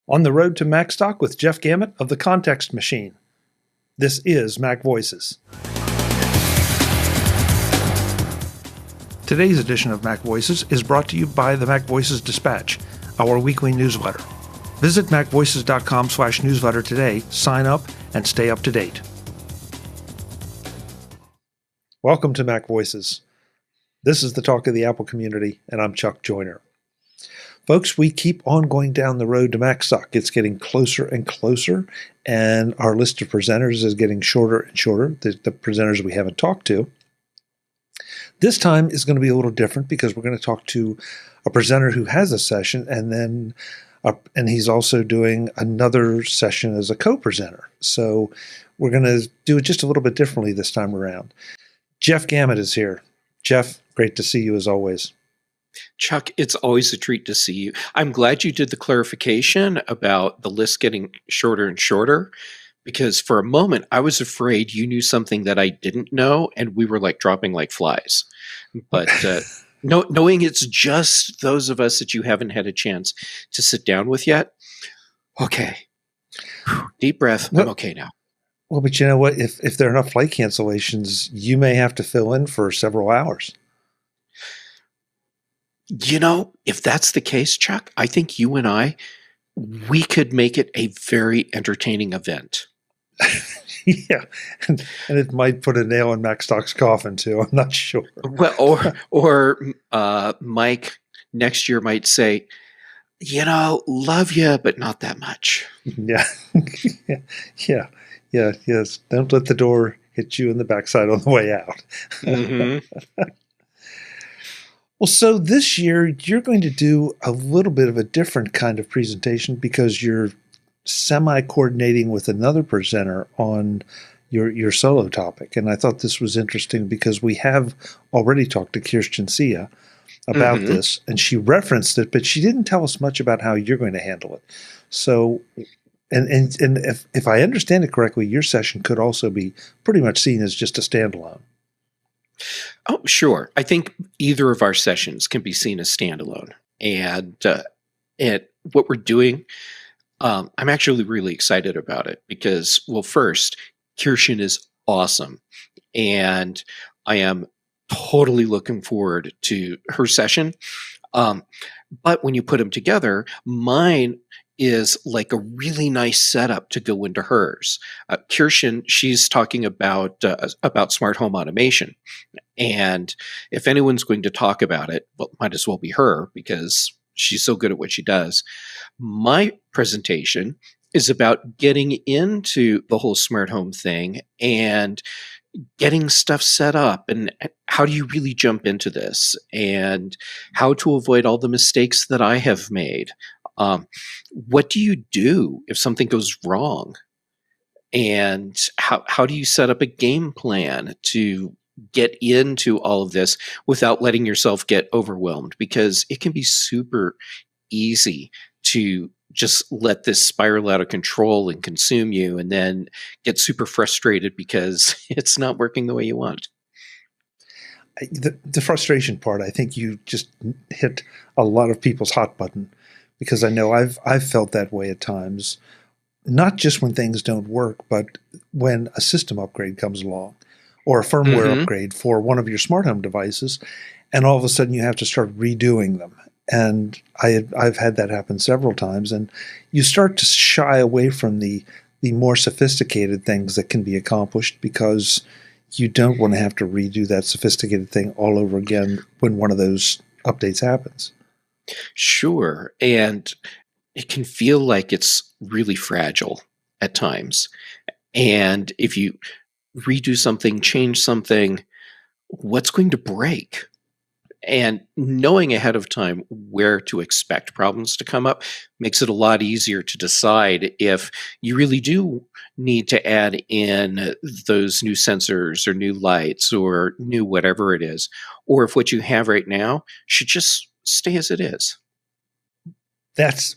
On the road to Macstock with Jeff Gamet of the Context Machine. This is MacVoices. Today's edition of MacVoices is brought to you by the MacVoices Dispatch, our weekly newsletter. Visit macvoices.com/newsletter today, sign up, and stay up to date. Welcome to MacVoices. This is the talk of the Apple community, and I'm Chuck Joyner. Folks, we keep on going down the road to Macstock. It's getting closer and closer, and our list of presenters is getting shorter and shorter, the presenters we haven't talked to. This time is going to be a little different because we're going to talk to a presenter who has a session, and he's also doing another session as a co-presenter. So we're going to do it just a little bit differently this time around. Jeff Gamet is here. Jeff, great to see you as always. Chuck, it's always a treat to see you. I'm glad you did the clarification about the list getting shorter and shorter, because for a moment I was afraid you knew something that I didn't know, and we were like dropping like flies. But knowing it's just those of us that you haven't had a chance to sit down with yet, okay. Deep breath. I'm okay now. Well, but you know what? If there are enough flight cancellations, you may have to fill in for several hours. You know, if that's the case, Chuck, I think you and we could make it a very entertaining event. Yeah, and it might put a nail in Macstock's coffin too. I'm not sure. Well, or Mike next year might say, you know, love you, but not that much. Yeah, yes. Don't let the door hit you in the backside on the way out. Mm-hmm. Well, so this year you're going to do a little bit of a different kind of presentation because you're semi-coordinating with another presenter on your solo topic. And I thought this was interesting because we have already talked to Kirsten Sia about this, and she referenced it, but she didn't tell us much about how you're going to handle it. So, and if I understand it correctly, your session could also be pretty much seen as just a standalone. Oh, sure. I think either of our sessions can be seen as standalone. And what we're doing, I'm actually really excited about it because, well, first, Kirsten is awesome. And I am totally looking forward to her session. But when you put them together, mine is like a really nice setup to go into hers. Kirsten, she's talking about smart home automation. And if anyone's going to talk about it, well, it might as well be her because she's so good at what she does. My presentation is about getting into the whole smart home thing and getting stuff set up, and how do you really jump into this, and how to avoid all the mistakes that I have made. What do you do if something goes wrong? And how do you set up a game plan to get into all of this without letting yourself get overwhelmed? Because it can be super easy to just let this spiral out of control and consume you, and then get super frustrated because it's not working the way you want. The frustration part, I think you just hit a lot of people's hot button, because I know I've felt that way at times, not just when things don't work, but when a system upgrade comes along or a firmware upgrade for one of your smart home devices, and all of a sudden you have to start redoing them. And I've had that happen several times, and you start to shy away from the more sophisticated things that can be accomplished because you don't want to have to redo that sophisticated thing all over again when one of those updates happens. Sure. And it can feel like it's really fragile at times. And if you redo something, change something, what's going to break? And knowing ahead of time where to expect problems to come up makes it a lot easier to decide if you really do need to add in those new sensors or new lights or new whatever it is, or if what you have right now should just stay as it is.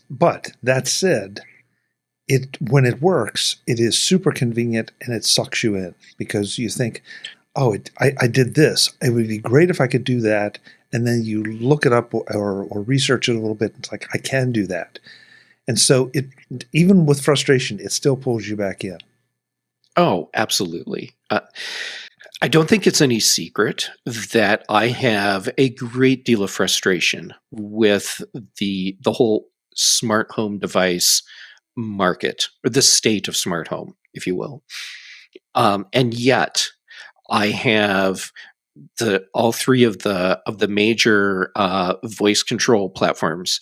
But that said, when it works, it is super convenient and it sucks you in because you think, oh, I did this. It would be great if I could do that. And then you look it up or research it a little bit. It's like, I can do that. And so it, even with frustration, it still pulls you back in. Oh, absolutely. I don't think it's any secret that I have a great deal of frustration with the whole smart home device market, or the state of smart home, if you will. And yet, I have all three of the major voice control platforms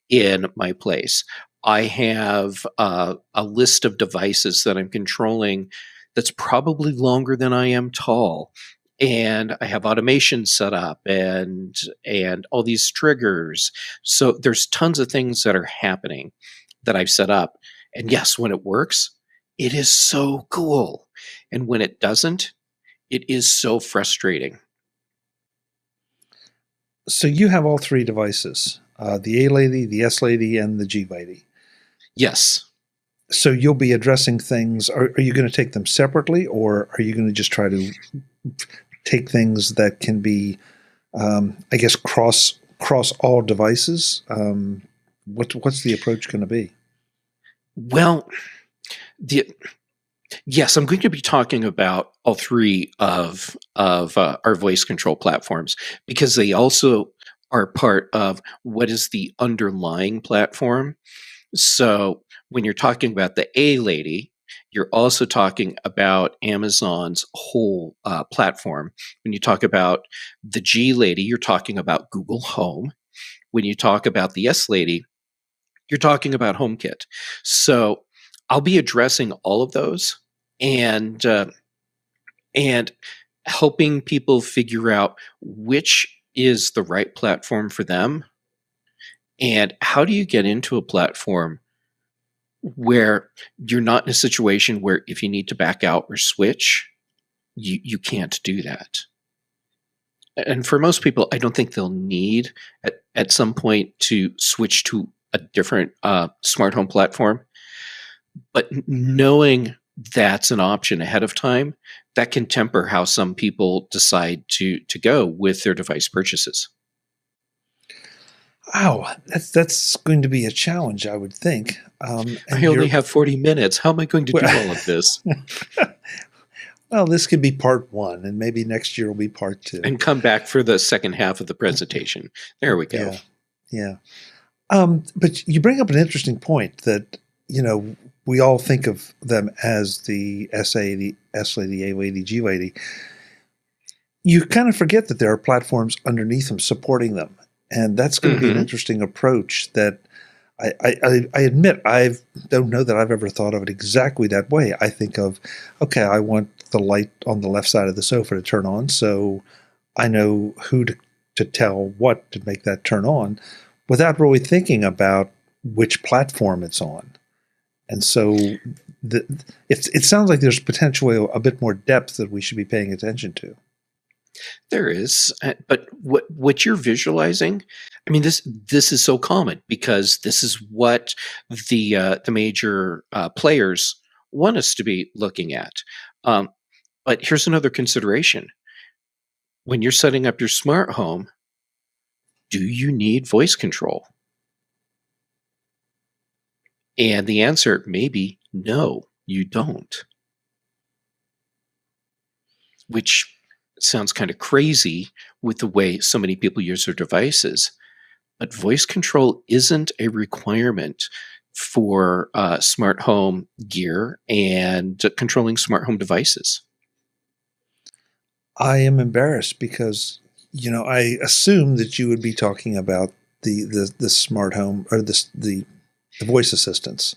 in my place. I have a list of devices that I'm controlling that's probably longer than I am tall, and I have automation set up and all these triggers. So there's tons of things that are happening that I've set up. And yes, when it works, it is so cool. And when it doesn't, it is so frustrating. So you have all three devices, the A Lady, the S Lady, and the G Lady. Yes. So you'll be addressing things. Are you going to take them separately, or are you going to just try to take things that can be, I guess, cross all devices? What's the approach going to be? Well, yes, I'm going to be talking about all three of our voice control platforms, because they also are part of what is the underlying platform. So when you're talking about the A Lady, you're also talking about Amazon's whole platform. When you talk about the G Lady, you're talking about Google Home. When you talk about the S Lady, you're talking about HomeKit. So I'll be addressing all of those and and helping people figure out which is the right platform for them, and how do you get into a platform where you're not in a situation where if you need to back out or switch, you can't do that. And for most people, I don't think they'll need at some point to switch to a different smart home platform. But knowing that's an option ahead of time, that can temper how some people decide to go with their device purchases. Wow, that's going to be a challenge, I would think. And I only have 40 minutes. How am I going to do all of this? Well, this could be part one, and maybe next year will be part two. And come back for the second half of the presentation. There we go. Yeah. But you bring up an interesting point that, we all think of them as the SA, the S Lady, A Lady, G Lady. You kind of forget that there are platforms underneath them supporting them. And that's going to be an interesting approach that I admit I don't know that I've ever thought of it exactly that way. I think of, okay, I want the light on the left side of the sofa to turn on, so I know who to tell what to make that turn on, without really thinking about which platform it's on. And so it sounds like there's potentially a bit more depth that we should be paying attention to. There is, but what you're visualizing, I mean, this is so common because this is what the major players want us to be looking at. But here's another consideration: when you're setting up your smart home, do you need voice control? And the answer may be no, you don't. Which sounds kind of crazy with the way so many people use their devices, but voice control isn't a requirement for smart home gear and controlling smart home devices. I am embarrassed because, I assume that you would be talking about the smart home or the voice assistants,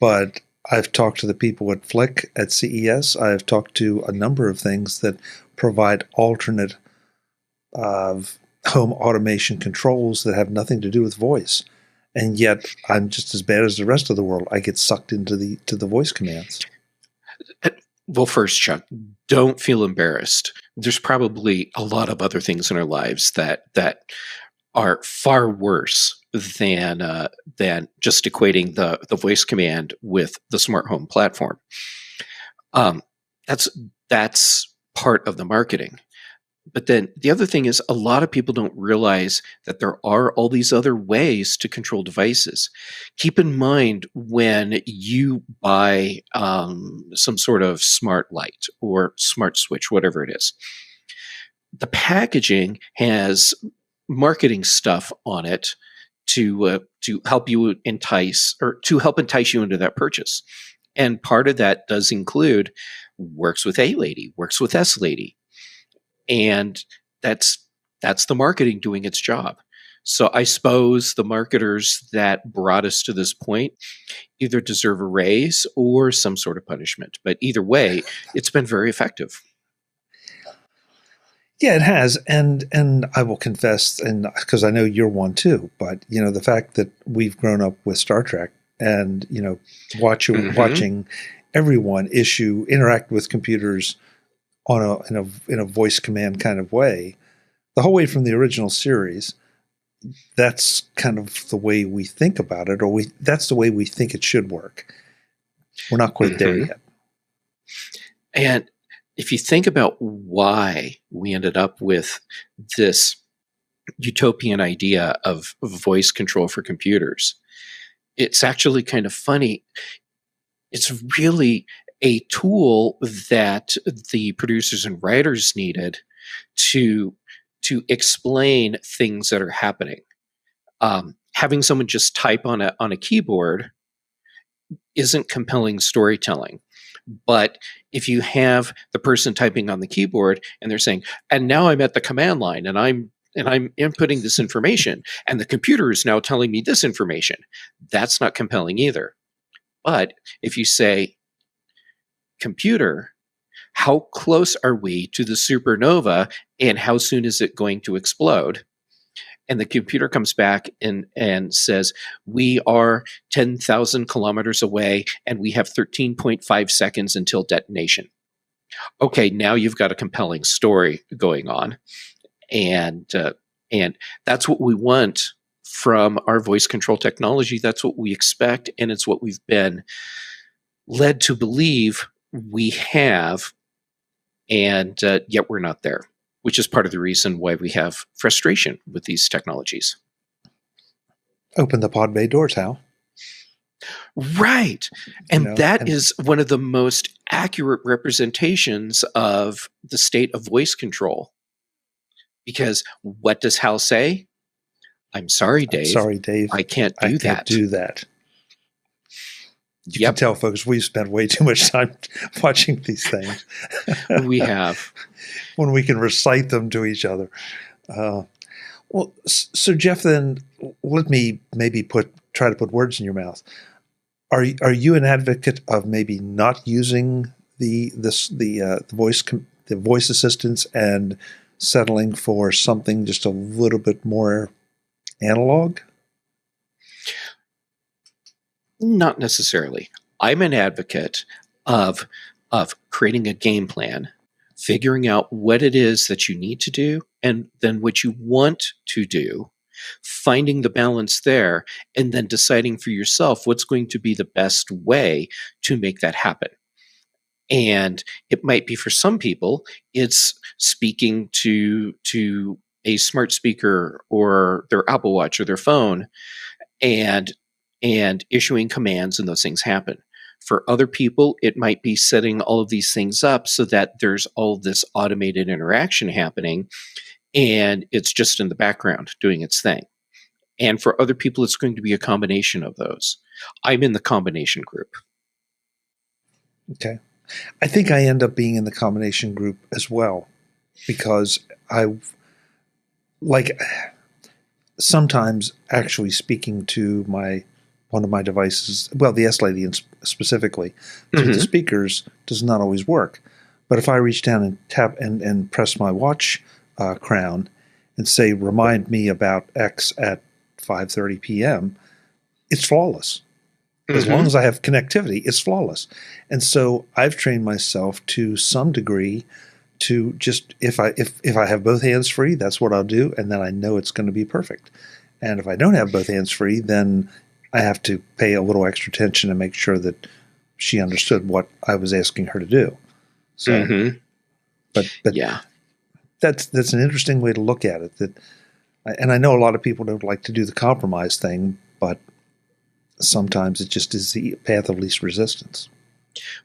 but I've talked to the people at Flick at CES. I've talked to a number of things that provide alternate home automation controls that have nothing to do with voice. And yet I'm just as bad as the rest of the world. I get sucked into the voice commands. Well, first, Chuck, don't feel embarrassed. There's probably a lot of other things in our lives that are far worse than just equating the voice command with the smart home platform. That's part of the marketing. But then the other thing is a lot of people don't realize that there are all these other ways to control devices. Keep in mind when you buy some sort of smart light or smart switch, whatever it is, the packaging has marketing stuff on it to help you entice or to help entice you into that purchase. And part of that does include works with A lady, works with S lady. And that's the marketing doing its job. So I suppose the marketers that brought us to this point either deserve a raise or some sort of punishment. But either way, it's been very effective. Yeah, it has, and I will confess, and because I know you're one too, but the fact that we've grown up with Star Trek, and watching everyone interact with computers in a voice command kind of way, the whole way from the original series. That's kind of the way we think about it, or that's the way we think it should work. We're not quite there yet. And if you think about why we ended up with this utopian idea of voice control for computers, it's actually kind of funny. It's really a tool that the producers and writers needed to explain things that are happening. Having someone just type on a keyboard isn't compelling storytelling. But if you have the person typing on the keyboard and they're saying, and now I'm at the command line and I'm inputting this information and the computer is now telling me this information, that's not compelling either. But if you say, computer, how close are we to the supernova and how soon is it going to explode? And the computer comes back and says, we are 10,000 kilometers away and we have 13.5 seconds until detonation. Okay, now you've got a compelling story going on. And that's what we want from our voice control technology. That's what we expect, and it's what we've been led to believe we have, and yet we're not there, which is part of the reason why we have frustration with these technologies. Open the pod bay doors, Hal. Right. And that is one of the most accurate representations of the state of voice control. Because what does Hal say? I'm sorry, Dave. Sorry, Dave. I can't do that. You can tell, folks, we've spent way too much time watching these things. We have. When we can recite them to each other. Well, so Jeff, then let me maybe try to put words in your mouth. Are you an advocate of maybe not using the voice assistants and settling for something just a little bit more analog? Not necessarily. I'm an advocate of creating a game plan, figuring out what it is that you need to do, and then what you want to do, finding the balance there, and then deciding for yourself what's going to be the best way to make that happen. And it might be for some people, it's speaking to a smart speaker or their Apple Watch or their phone and issuing commands, and those things happen. For other people, it might be setting all of these things up so that there's all this automated interaction happening and it's just in the background doing its thing. And for other people, it's going to be a combination of those. I'm in the combination group. Okay. I think I end up being in the combination group as well, because sometimes actually speaking to one of my devices, well, the S Lady specifically, through the speakers does not always work. But if I reach down and tap and press my watch crown and say, remind me about X at 5:30 p.m., it's flawless. As long as I have connectivity, it's flawless. And so I've trained myself to some degree to just, if I have both hands free, that's what I'll do, and then I know it's going to be perfect. And if I don't have both hands free, then I have to pay a little extra attention and make sure that she understood what I was asking her to do. So, but yeah. that's an interesting way to look at it. And I know a lot of people don't like to do the compromise thing, but sometimes it just is the path of least resistance.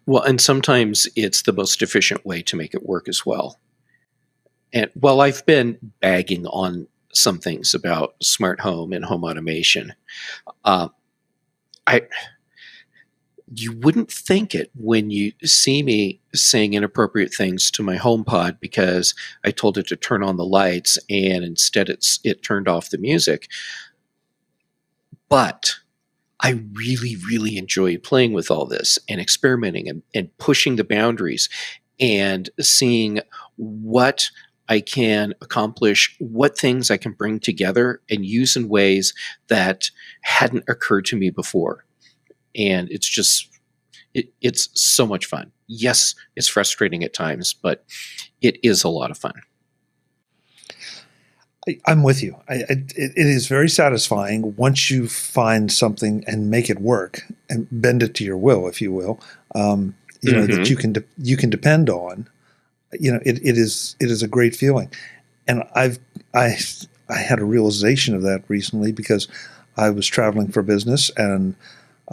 Well, and sometimes it's the most efficient way to make it work as well. And well, I've been bagging on some things about smart home and home automation. Uh, I You wouldn't think it when you see me saying inappropriate things to my HomePod because I told it to turn on the lights and instead it turned off the music. But I really, really enjoy playing with all this and experimenting and pushing the boundaries and seeing what I can accomplish, what things I can bring together and use in ways that hadn't occurred to me before. And it's so much fun. Yes, it's frustrating at times, but it is a lot of fun. I'm with you. It is very satisfying once you find something and make it work and bend it to your will, if you will. That you can depend on. It is a great feeling, and I had a realization of that recently because I was traveling for business and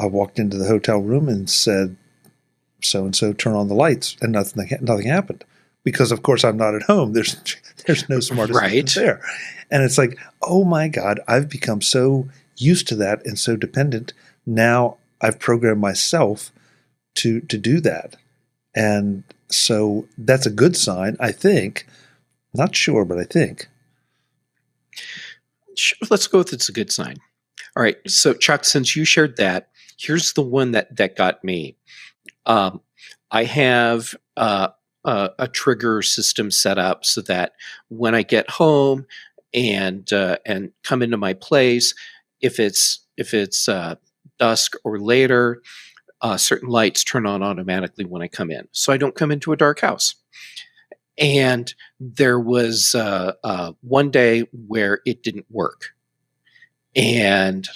I walked into the hotel room and said, "So and so, turn on the lights," and nothing happened because, of course, I'm not at home. There's no smart assistant there, and it's like, oh my God, I've become so used to that and so dependent. Now I've programmed myself to do that, and so that's a good sign, I think. Not sure, but I think. Let's go with it's a good sign. All right. So, Chuck, since you shared that, here's the one that got me. I have a trigger system set up so that when I get home and come into my place, if it's dusk or later, certain lights turn on automatically when I come in, so I don't come into a dark house. And there was one day where it didn't work, and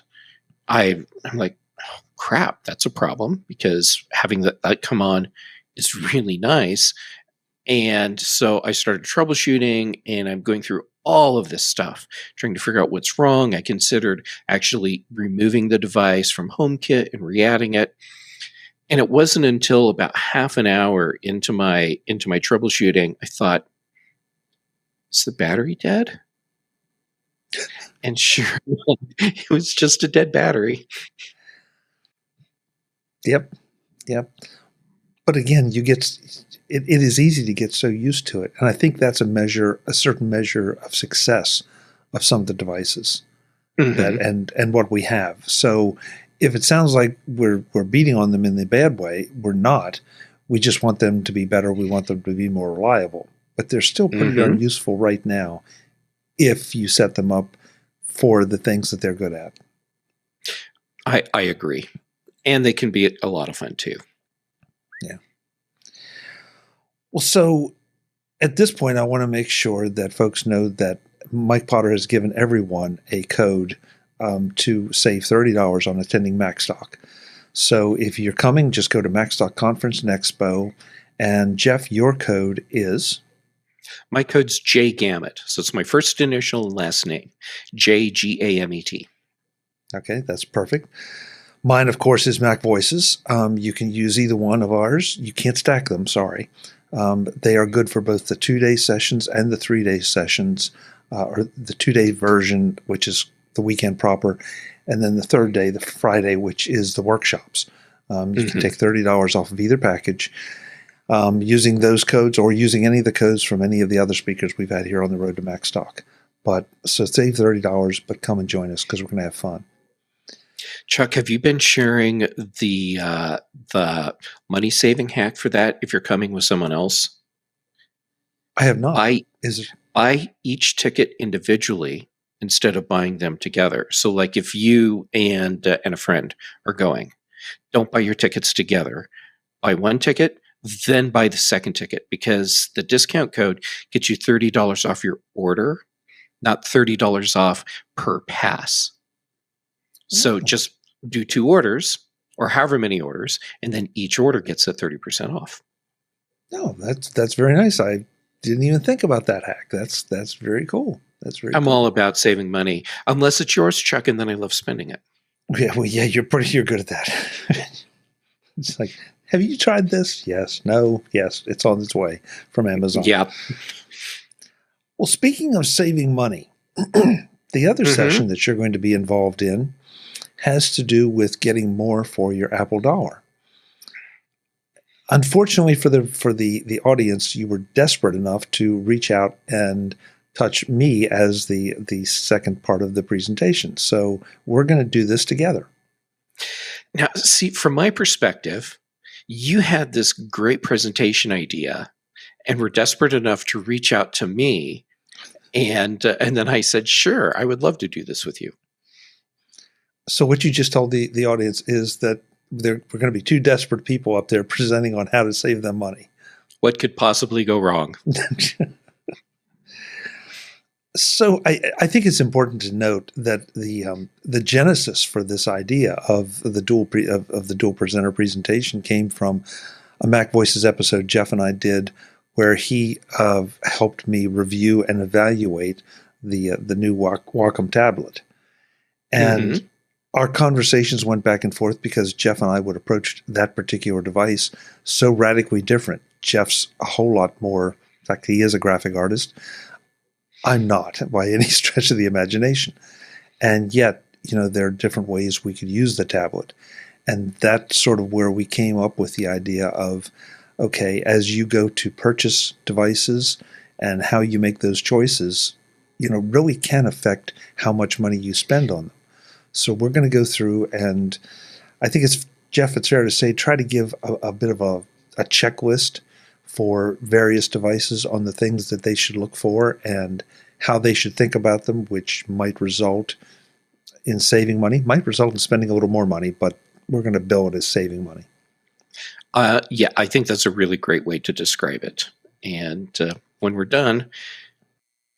I'm like, oh, crap, that's a problem because having that come on is really nice. And so I started troubleshooting and I'm going through all of this stuff, trying to figure out what's wrong. I considered actually removing the device from HomeKit and re-adding it. And it wasn't until about half an hour into my troubleshooting, I thought, is the battery dead? And sure, it was just a dead battery. Yep. But again, it is easy to get so used to it, and I think that's a certain measure of success of some of the devices and what we have. So if it sounds like we're beating on them in the bad way, we're not. We just want them to be better. We want them to be more reliable, but they're still pretty darn useful right now if you set them up for the things that they're good at. I agree. And they can be a lot of fun too. Yeah. Well, so at this point, I want to make sure that folks know that Mike Potter has given everyone a code to save $30 on attending Macstock. So if you're coming, just go to Macstock Conference and Expo. And Jeff, your code is? My code's Gamet. So it's my first initial and last name, JGAMET. Okay, that's perfect. Mine, of course, is MacVoices. You can use either one of ours. You can't stack them, sorry. They are good for both the 2-day sessions and the 3-day sessions, or the 2-day version, which is the weekend proper, and then the 3rd day, the Friday, which is the workshops. You can take $30 off of either package using those codes or using any of the codes from any of the other speakers we've had here on the road to Macstock. So save $30, but come and join us because we're going to have fun. Chuck, have you been sharing the money saving hack for that if you're coming with someone else? I have not. Buy each ticket individually instead of buying them together. So like if you and a friend are going, don't buy your tickets together. Buy one ticket, then buy the second ticket because the discount code gets you $30 off your order, not $30 off per pass. So just do 2 orders or however many orders, and then each order gets a 30% off. No, that's very nice. I didn't even think about that hack. That's very cool. That's very I'm cool. all about saving money, unless it's yours, Chuck, and then I love spending it. Yeah, well, yeah, you're good at that. It's like, have you tried this? Yes, no, yes, it's on its way from Amazon. Yeah. Well, speaking of saving money, the other session that you're going to be involved in has to do with getting more for your Apple dollar. Unfortunately for the audience, you were desperate enough to reach out and touch me as the second part of the presentation. So we're going to do this together. Now, see, from my perspective, you had this great presentation idea and were desperate enough to reach out to me. And then I said, sure, I would love to do this with you. So what you just told the audience is that we're going to be two desperate people up there presenting on how to save them money. What could possibly go wrong? So I think it's important to note that the genesis for this idea of the dual presenter presentation came from a MacVoices episode Jeff and I did, where he helped me review and evaluate the new Wacom tablet, and our conversations went back and forth because Jeff and I would approach that particular device so radically different. Jeff's a whole lot more. In fact, he is a graphic artist. I'm not by any stretch of the imagination. And yet, there are different ways we could use the tablet. And that's sort of where we came up with the idea of, okay, as you go to purchase devices and how you make those choices, really can affect how much money you spend on them. So we're going to go through, and I think it's fair to say, try to give a bit of a checklist for various devices on the things that they should look for and how they should think about them, which might result in saving money, might result in spending a little more money, but we're going to bill it as saving money. Yeah, I think that's a really great way to describe it. And when we're done,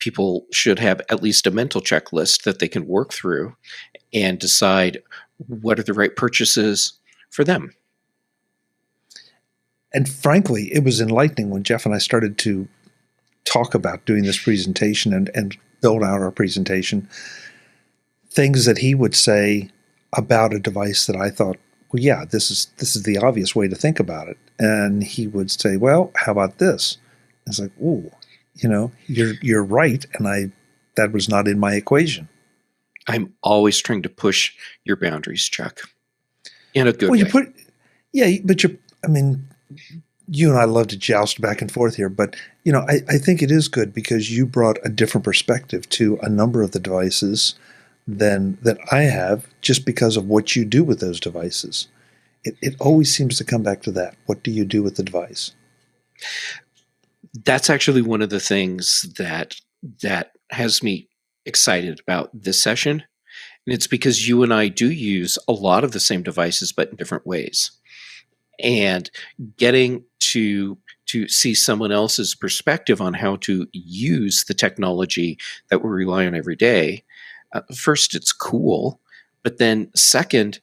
people should have at least a mental checklist that they can work through and decide what are the right purchases for them. And frankly, it was enlightening when Jeff and I started to talk about doing this presentation and build out our presentation. Things that he would say about a device that I thought, well, yeah, this is the obvious way to think about it. And he would say, well, how about this? It's like, ooh, you're right, and that was not in my equation. I'm always trying to push your boundaries, Chuck, in a good way. You and I love to joust back and forth here, but I think it is good because you brought a different perspective to a number of the devices than that I have, just because of what you do with those devices. It always seems to come back to that. What do you do with the device? That's actually one of the things that has me excited about this session. And it's because you and I do use a lot of the same devices, but in different ways. And getting to see someone else's perspective on how to use the technology that we rely on every day, first, it's cool. But then second,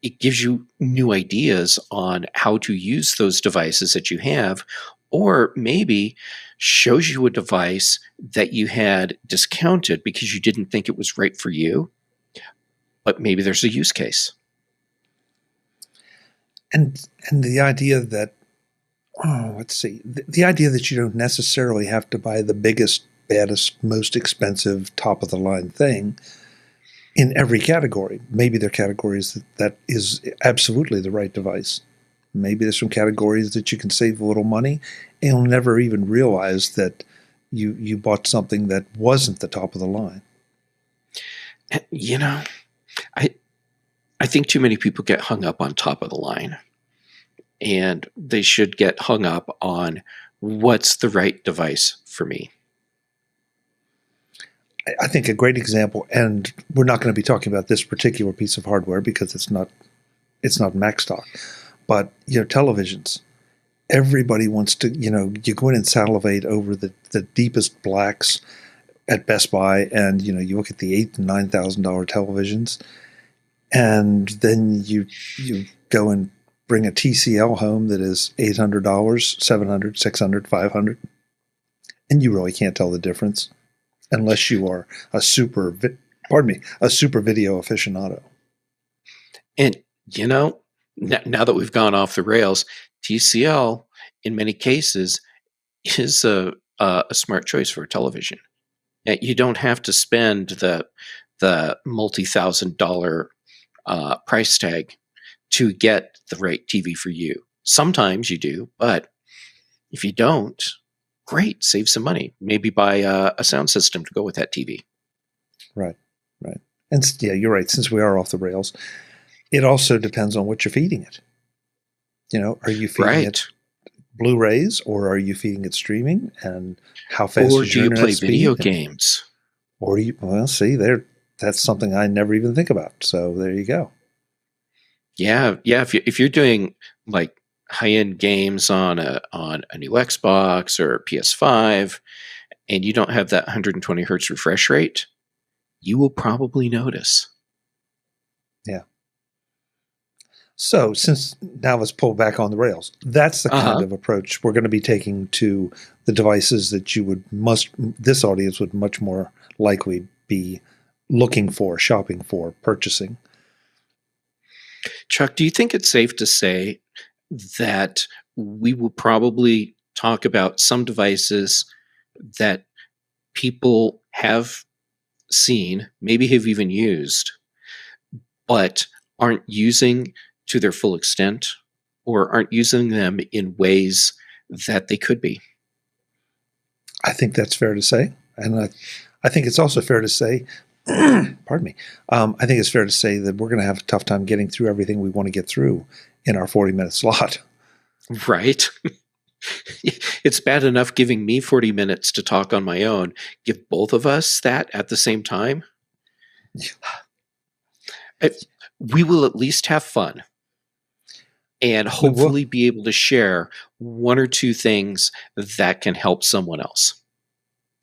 it gives you new ideas on how to use those devices that you have, or maybe shows you a device that you had discounted because you didn't think it was right for you, but maybe there's a use case. And the idea that, the idea that you don't necessarily have to buy the biggest, baddest, most expensive, top-of-the-line thing in every category. Maybe there are categories that is absolutely the right device. Maybe there's some categories that you can save a little money and you'll never even realize that you bought something that wasn't the top of the line. I think too many people get hung up on top of the line, and they should get hung up on what's the right device for me. I think a great example, and we're not going to be talking about this particular piece of hardware because it's not Macstock, but televisions. Everybody wants to, you go in and salivate over the deepest blacks at Best Buy, and you look at the $8,000 and $9,000 televisions, and then you go and bring a TCL home that is $800, $700, $600, $500, And you really can't tell the difference unless you are a super video aficionado. And, now that we've gone off the rails, TCL, in many cases, is a smart choice for television. You don't have to spend the multi-$1,000 price tag to get the right TV for you. Sometimes you do, but if you don't, great, save some money. Maybe buy a sound system to go with that TV. Right. And yeah, you're right. Since we are off the rails, it also depends on what you're feeding it. Are you feeding it Blu-rays, or are you feeding it streaming? And how fast or is do your you internet play speed? video games? Or do you? Well, see, that's something I never even think about. So there you go. Yeah. If you're doing like high-end games on a new Xbox or a PS5, and you don't have that 120 hertz refresh rate, you will probably notice. Yeah. So since now let's pull back on the rails. That's the kind of approach we're going to be taking to the devices that this audience would much more likely be looking for, shopping for, purchasing. Chuck, do you think it's safe to say that we will probably talk about some devices that people have seen, maybe have even used, but aren't using to their full extent, or aren't using them in ways that they could be? I think that's fair to say. And I think it's also fair to say, pardon me, I think it's fair to say that we're going to have a tough time getting through everything we want to get through in our 40-minute slot. Right. It's bad enough giving me 40 minutes to talk on my own. Give both of us that at the same time. We will at least have fun and hopefully be able to share one or two things that can help someone else.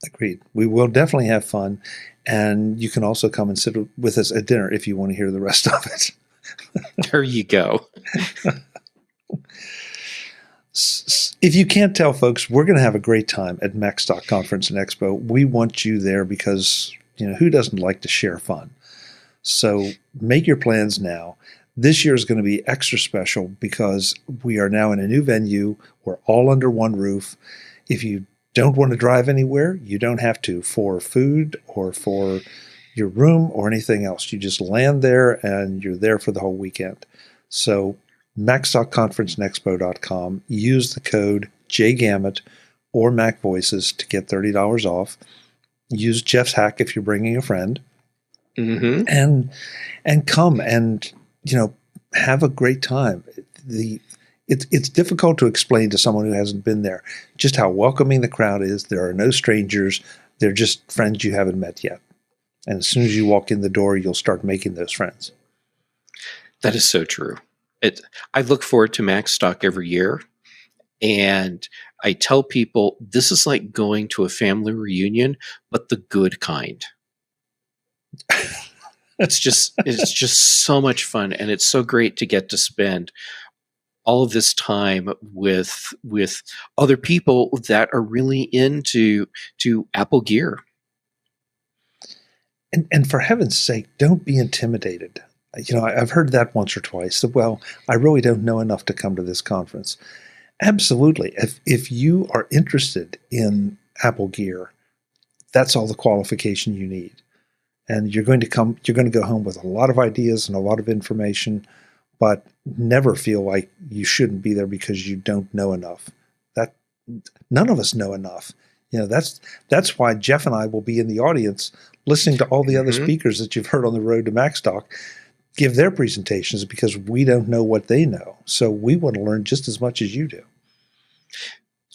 Agreed. We will definitely have fun. And you can also come and sit with us at dinner if you want to hear the rest of it. There you go. If you can't tell, folks, we're going to have a great time at Macstock Conference and Expo. We want you there because, who doesn't like to share fun? So make your plans now. This year is going to be extra special because we are now in a new venue. We're all under one roof. If you don't want to drive anywhere, you don't have to for food or for your room or anything else. You just land there and you're there for the whole weekend. So Macstock Conference and Expo.com. Use the code JGamet or MacVoices to get $30 off. Use Jeff's hack if you're bringing a friend. Mm-hmm. And come and have a great time. It's difficult to explain to someone who hasn't been there just how welcoming the crowd is. There are no strangers. They're just friends you haven't met yet. And as soon as you walk in the door, you'll start making those friends. That is so true. I look forward to Macstock every year, and I tell people this is like going to a family reunion, but the good kind. It's just so much fun, and it's so great to get to spend all of this time with other people that are really into Apple gear. And for heaven's sake, don't be intimidated. I've heard that once or twice. That, well, I really don't know enough to come to this conference. Absolutely. If you are interested in Apple gear, that's all the qualification you need. And you're going to go home with a lot of ideas and a lot of information, but never feel like you shouldn't be there because you don't know enough. That none of us know enough. That's why Jeff and I will be in the audience listening to all the other speakers that you've heard on the road to Macstock give their presentations, because we don't know what they know. So we want to learn just as much as you do.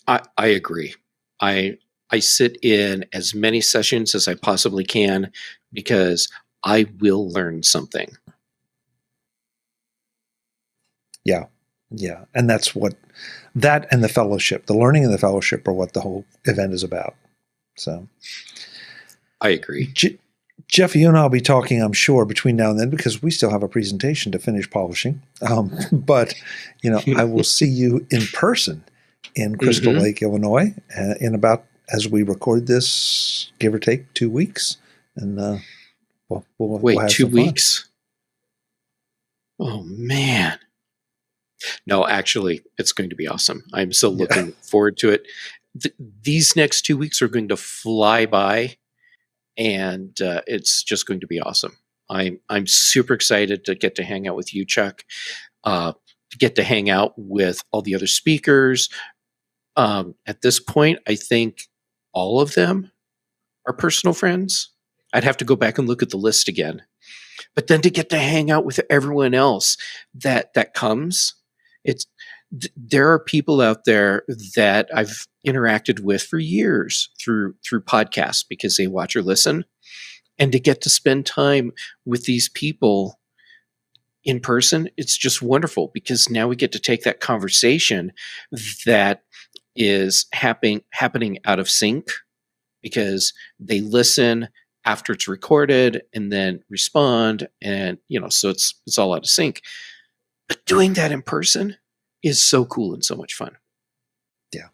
I agree. I sit in as many sessions as I possibly can because I will learn something. Yeah. And that's that and the fellowship, the learning and the fellowship are what the whole event is about. So I agree. Jeff, you and I will be talking, I'm sure, between now and then, because we still have a presentation to finish polishing. But I will see you in person in Crystal Lake, Illinois, in about as we record this, give or take 2 weeks. And we'll have 2 some fun. weeks? Oh, man. No, actually, it's going to be awesome. I'm so looking forward to it. These next 2 weeks are going to fly by, and it's just going to be awesome. I'm super excited to get to hang out with you, Chuck, to get to hang out with all the other speakers. At this point, I think all of them are personal friends. I'd have to go back and look at the list again. But then to get to hang out with everyone else that comes, there are people out there that I've interacted with for years through podcasts because they watch or listen, and to get to spend time with these people in person, it's just wonderful because now we get to take that conversation that is happening out of sync because they listen after it's recorded and then respond, and so it's all out of sync. But doing that in person is so cool and so much fun. Yeah,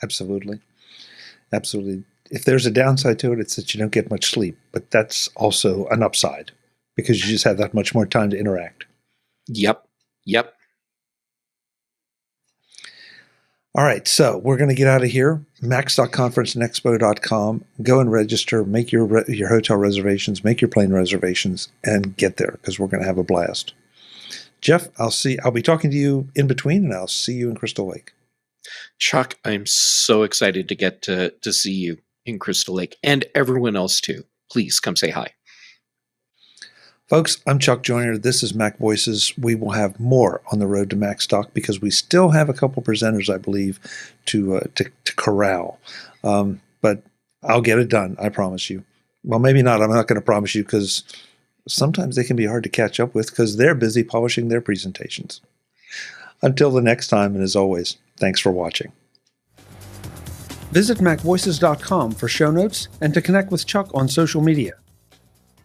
absolutely. If there's a downside to it, it's that you don't get much sleep, but that's also an upside because you just have that much more time to interact. Yep. All right, so we're going to get out of here. Macstock Conference and Expo.com. Go and register, make your hotel reservations, make your plane reservations, and get there because we're going to have a blast. Jeff, I'll be talking to you in between, and I'll see you in Crystal Lake. Chuck, I'm so excited to get to see you in Crystal Lake and everyone else too. Please come say hi. Folks, I'm Chuck Joyner. This is MacVoices. We will have more on the road to Macstock because we still have a couple presenters, I believe, to corral. But I'll get it done, I promise you. Well, maybe not. I'm not going to promise you because sometimes they can be hard to catch up with because they're busy polishing their presentations. Until the next time, and as always, thanks for watching. Visit MacVoices.com for show notes and to connect with Chuck on social media.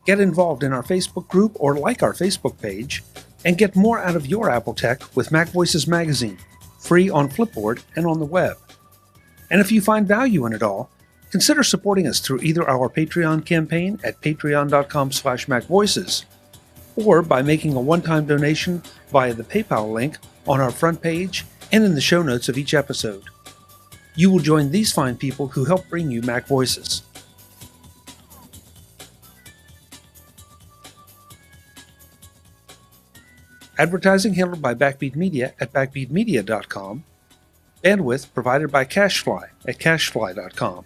Get involved in our Facebook group or like our Facebook page, and get more out of your Apple tech with MacVoices Magazine, free on Flipboard and on the web. And if you find value in it all, consider supporting us through either our Patreon campaign at patreon.com/MacVoices or by making a one-time donation via the PayPal link on our front page and in the show notes of each episode. You will join these fine people who help bring you MacVoices. Advertising handled by Backbeat Media at backbeatmedia.com. Bandwidth provided by CashFly at cashfly.com.